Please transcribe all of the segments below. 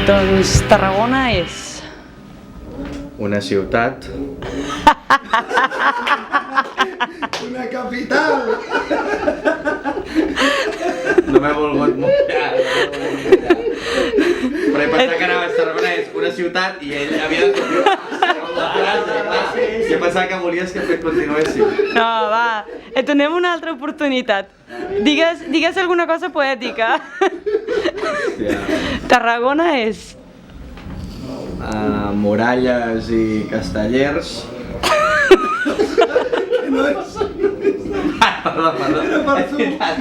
Doncs Tarragona és... Una ciutat. Una capital! No m'he volgut mullar. Però he pensat que anaves a Tarragona és una ciutat i ell havia de continuar la frase. I he pensat que volies que continuéssim. No, va, et donem una altra oportunitat. Digues alguna cosa poètica. Hòstia. Tarragona és... Muralles i castellers. No és... Perdó. És veritat.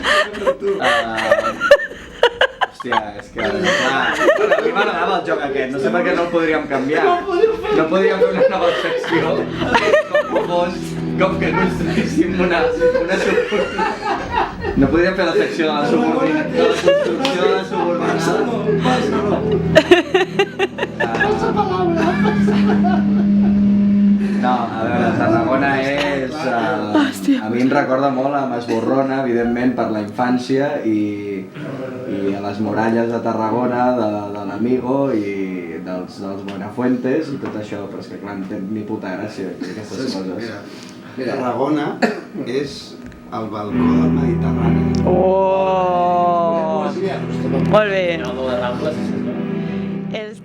Hòstia, és que... Clar, a mi m'agradava el joc aquest, no sé per què no el podríem canviar. No podríem fer una nova secció com que construíssim una no podríem fer la secció de la subordinació, de la construcció de la subordinada. No, a veure, Tarragona és... A mi em recorda molt a Masborrona, evidentment, per la infància i a les muralles de Tarragona, de l'Amigo i dels Buenafuentes i tot això, però és que clar, no té ni puta gràcia aquestes coses. Mira, Tarragona és el balcó del Mediterrani. Oh! Molt bé. Els